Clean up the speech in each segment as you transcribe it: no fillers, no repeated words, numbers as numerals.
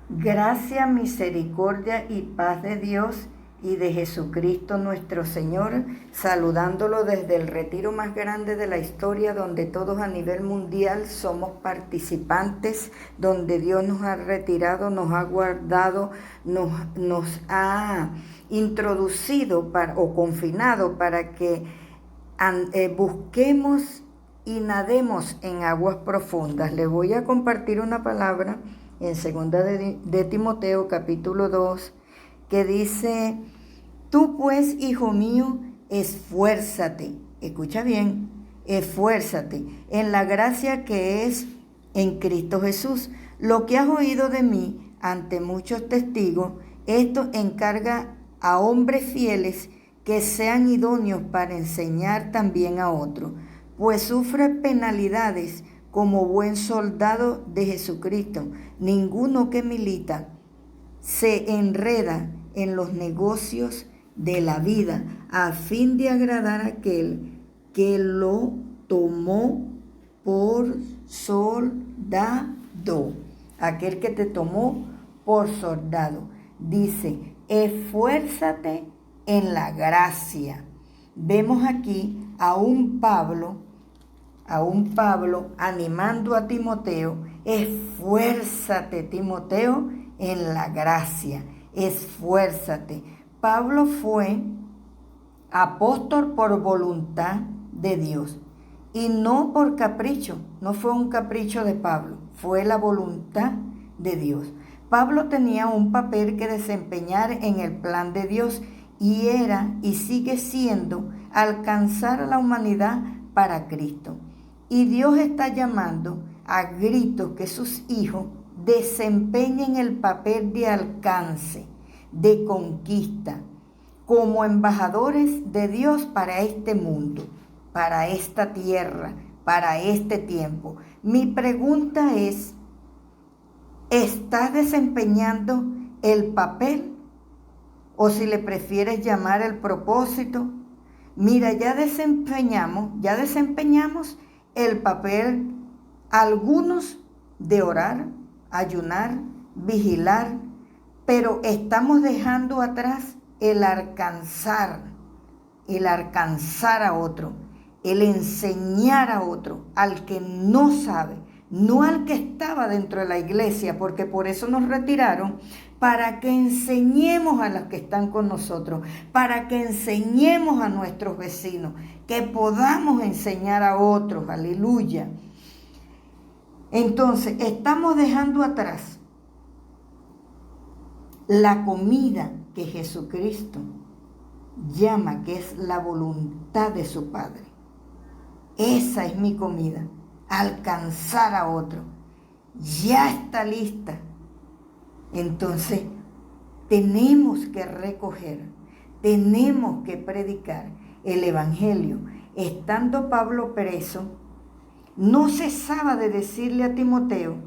Gracia, misericordia y paz de Dios y de Jesucristo nuestro Señor, saludándolo desde el retiro más grande de la historia, donde todos a nivel mundial somos participantes, donde Dios nos ha retirado, nos ha guardado, nos ha introducido o confinado para que busquemos y nademos en aguas profundas. Les voy a compartir una palabra en segunda de Timoteo capítulo 2 que dice: tú pues, hijo mío, esfuérzate, escucha bien, esfuérzate en la gracia que es en Cristo Jesús. Lo que has oído de mí ante muchos testigos, esto encarga a hombres fieles que sean idóneos para enseñar también a otros, pues sufre penalidades como buen soldado de Jesucristo. Ninguno que milita se enreda en los negocios de la vida a fin de agradar a aquel que lo tomó por soldado. Aquel que te tomó por soldado. Dice: esfuérzate en la gracia. Vemos aquí a un Pablo animando a Timoteo: esfuérzate, Timoteo, en la gracia, esfuérzate. Pablo fue apóstol por voluntad de Dios y no por capricho, no fue un capricho de Pablo, fue la voluntad de Dios. Pablo tenía un papel que desempeñar en el plan de Dios y era y sigue siendo alcanzar a la humanidad para Cristo. Y Dios está llamando a gritos que sus hijos desempeñen el papel de alcance, de conquista, como embajadores de Dios para este mundo, para esta tierra, para este tiempo. Mi pregunta es: ¿estás desempeñando el papel? O si le prefieres llamar el propósito. Mira, ya desempeñamos el papel, algunos de orar, ayunar, vigilar, pero estamos dejando atrás el alcanzar a otro, el enseñar a otro, al que no sabe, no al que estaba dentro de la iglesia, porque por eso nos retiraron, para que enseñemos a los que están con nosotros, para que enseñemos a nuestros vecinos, que podamos enseñar a otros, aleluya. Entonces, estamos dejando atrás la comida que Jesucristo llama, que es la voluntad de su Padre. Esa es mi comida, alcanzar a otro. Ya está lista. Entonces, tenemos que recoger, tenemos que predicar el Evangelio. Estando Pablo preso, no cesaba de decirle a Timoteo: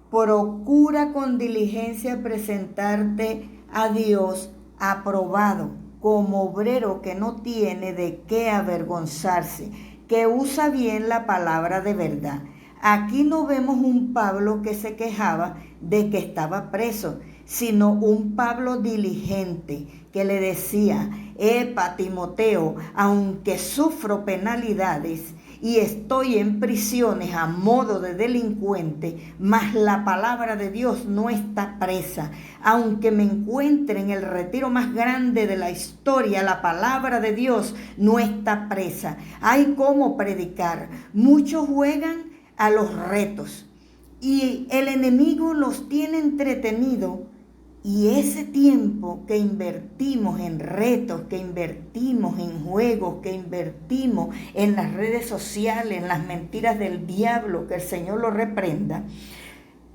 procura con diligencia presentarte a Dios aprobado, como obrero que no tiene de qué avergonzarse, que usa bien la palabra de verdad. Aquí no vemos un Pablo que se quejaba de que estaba preso, sino un Pablo diligente que le decía: epa, Timoteo, aunque sufro penalidades y estoy en prisiones a modo de delincuente, mas la palabra de Dios no está presa. Aunque me encuentre en el retiro más grande de la historia, la palabra de Dios no está presa. Hay cómo predicar. Muchos juegan a los retos y el enemigo los tiene entretenidos. Y ese tiempo que invertimos en retos, que invertimos en juegos, que invertimos en las redes sociales, en las mentiras del diablo, que el Señor lo reprenda,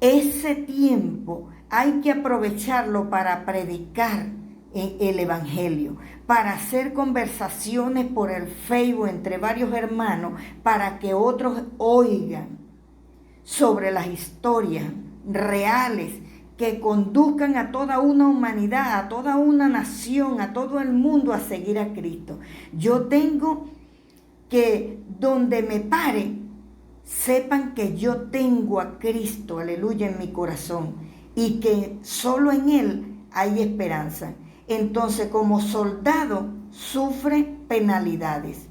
ese tiempo hay que aprovecharlo para predicar el Evangelio, para hacer conversaciones por el Facebook entre varios hermanos, para que otros oigan sobre las historias reales que conduzcan a toda una humanidad, a toda una nación, a todo el mundo a seguir a Cristo. Yo tengo que, donde me pare, sepan que yo tengo a Cristo, aleluya, en mi corazón. y que solo en Él hay esperanza. Entonces, como soldado, sufre penalidades.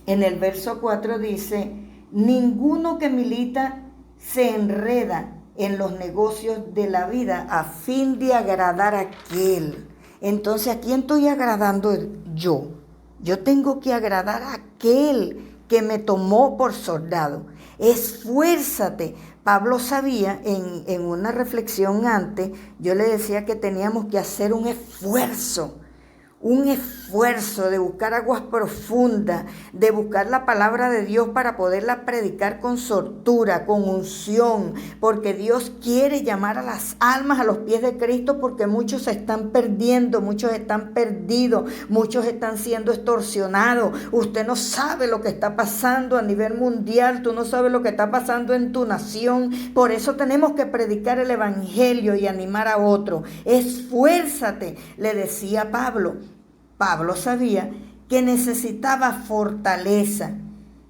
En el verso 4 dice, ninguno que milita se enreda en los negocios de la vida a fin de agradar a aquel. Entonces, ¿a quién estoy agradando yo? Yo tengo que agradar a aquel que me tomó por soldado. Esfuérzate. Pablo sabía, en una reflexión antes, yo le decía que teníamos que hacer un esfuerzo de buscar aguas profundas, de buscar la palabra de Dios para poderla predicar con soltura, con unción, porque Dios quiere llamar a las almas a los pies de Cristo, porque muchos se están perdiendo, muchos están perdidos, muchos están siendo extorsionados. Usted no sabe lo que está pasando a nivel mundial, tú no sabes lo que está pasando en tu nación, por eso tenemos que predicar el evangelio y animar a otros. Esfuérzate, le decía Pablo. Pablo sabía que necesitaba fortaleza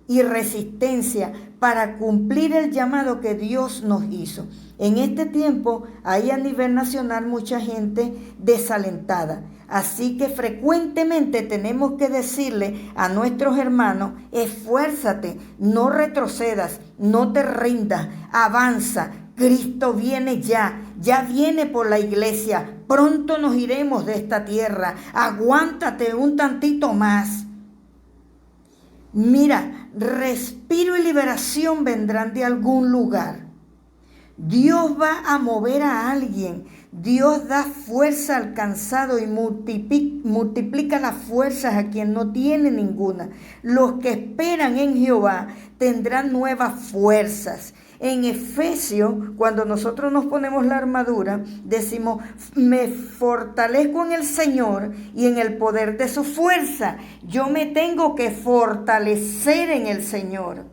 y resistencia para cumplir el llamado que Dios nos hizo. En este tiempo hay a nivel nacional mucha gente desalentada. Así que frecuentemente tenemos que decirle a nuestros hermanos, esfuérzate, no retrocedas, no te rindas, avanza. Cristo viene ya viene por la iglesia, pronto nos iremos de esta tierra, aguántate un tantito más. Mira, respiro y liberación vendrán de algún lugar. Dios va a mover a alguien. Dios da fuerza al cansado y multiplica las fuerzas a quien no tiene ninguna. Los que esperan en Jehová tendrán nuevas fuerzas. En Efesios, cuando nosotros nos ponemos la armadura, decimos, me fortalezco en el Señor y en el poder de su fuerza. Yo me tengo que fortalecer en el Señor,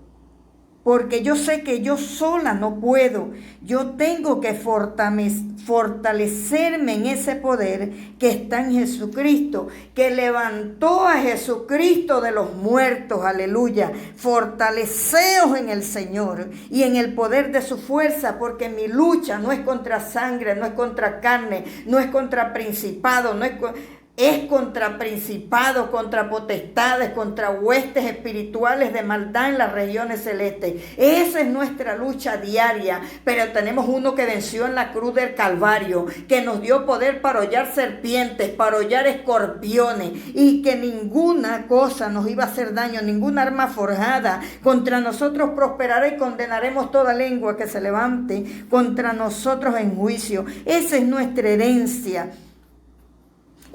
porque yo sé que yo sola no puedo. Yo tengo que fortalecerme en ese poder que está en Jesucristo, que levantó a Jesucristo de los muertos, aleluya. Fortaleceos en el Señor y en el poder de su fuerza, porque mi lucha no es contra sangre, no es contra carne, no es contra principado, es contra principados, contra potestades, contra huestes espirituales de maldad en las regiones celestes. Esa es nuestra lucha diaria, pero tenemos uno que venció en la cruz del Calvario, que nos dio poder para hollar serpientes, para hollar escorpiones, y que ninguna cosa nos iba a hacer daño, ninguna arma forjada contra nosotros prosperará, y condenaremos toda lengua que se levante contra nosotros en juicio. Esa es nuestra herencia.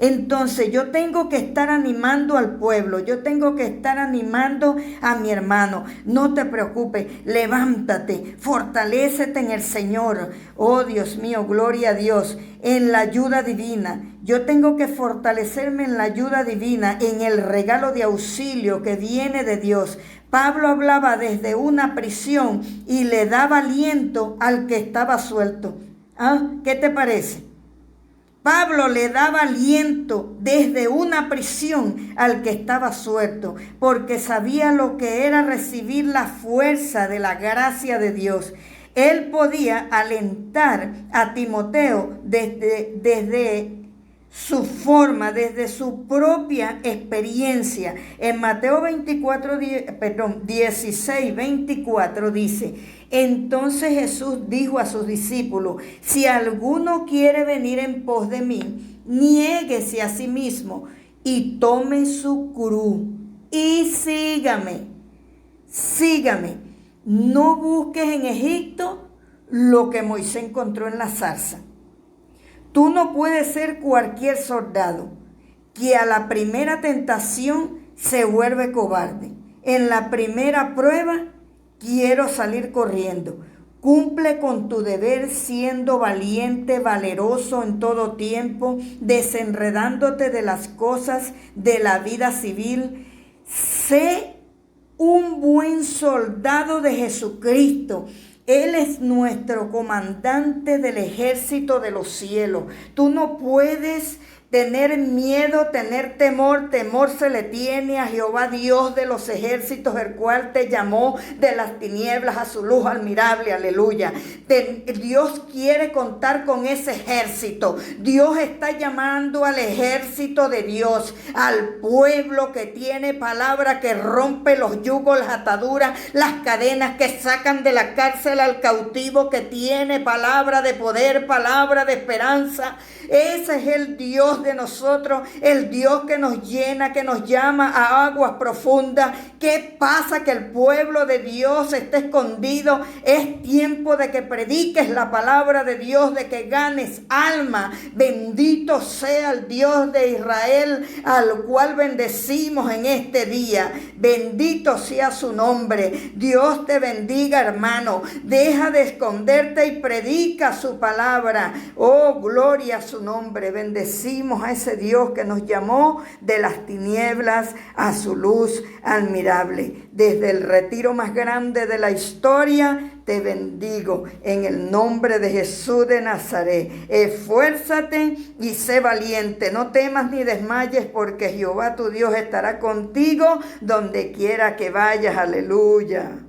Entonces yo tengo que estar animando al pueblo, yo tengo que estar animando a mi hermano. No te preocupes, levántate, fortalécete en el Señor. Oh Dios mío, gloria a Dios, en la ayuda divina. Yo tengo que fortalecerme en la ayuda divina, en el regalo de auxilio que viene de Dios. Pablo hablaba desde una prisión y le daba aliento al que estaba suelto. ¿Qué te parece? Pablo le daba aliento desde una prisión al que estaba suelto, porque sabía lo que era recibir la fuerza de la gracia de Dios. Él podía alentar a Timoteo desde su forma, desde su propia experiencia. En Mateo 16:24 dice, entonces Jesús dijo a sus discípulos, si alguno quiere venir en pos de mí, niéguese a sí mismo y tome su cruz y sígame. No busques en Egipto lo que Moisés encontró en la zarza. Tú no puedes ser cualquier soldado que a la primera tentación se vuelve cobarde. En la primera prueba, quiero salir corriendo. Cumple con tu deber siendo valiente, valeroso en todo tiempo, desenredándote de las cosas de la vida civil. Sé un buen soldado de Jesucristo. Él es nuestro comandante del ejército de los cielos. Tú no puedes Tener miedo, tener temor, temor se le tiene a Jehová Dios de los ejércitos, el cual te llamó de las tinieblas a su luz admirable, aleluya. Dios quiere contar con ese ejército. Dios está llamando al ejército de Dios, al pueblo que tiene palabra, que rompe los yugos, las ataduras, las cadenas, que sacan de la cárcel al cautivo, que tiene palabra de poder, palabra de esperanza. Ese es el Dios de nosotros, el Dios que nos llena, que nos llama a aguas profundas. ¿Qué pasa? Que el pueblo de Dios está escondido. Es tiempo de que prediques la palabra de Dios, de que ganes alma. Bendito sea el Dios de Israel, al cual bendecimos en este día. Bendito sea su nombre. Dios te bendiga, hermano. Deja de esconderte y predica su palabra. Oh, gloria a su nombre. Bendecimos a ese Dios que nos llamó de las tinieblas a su luz admirable. Desde el retiro más grande de la historia, te bendigo en el nombre de Jesús de Nazaret. Esfuérzate y sé valiente. No temas ni desmayes, porque Jehová tu Dios estará contigo donde quiera que vayas. Aleluya.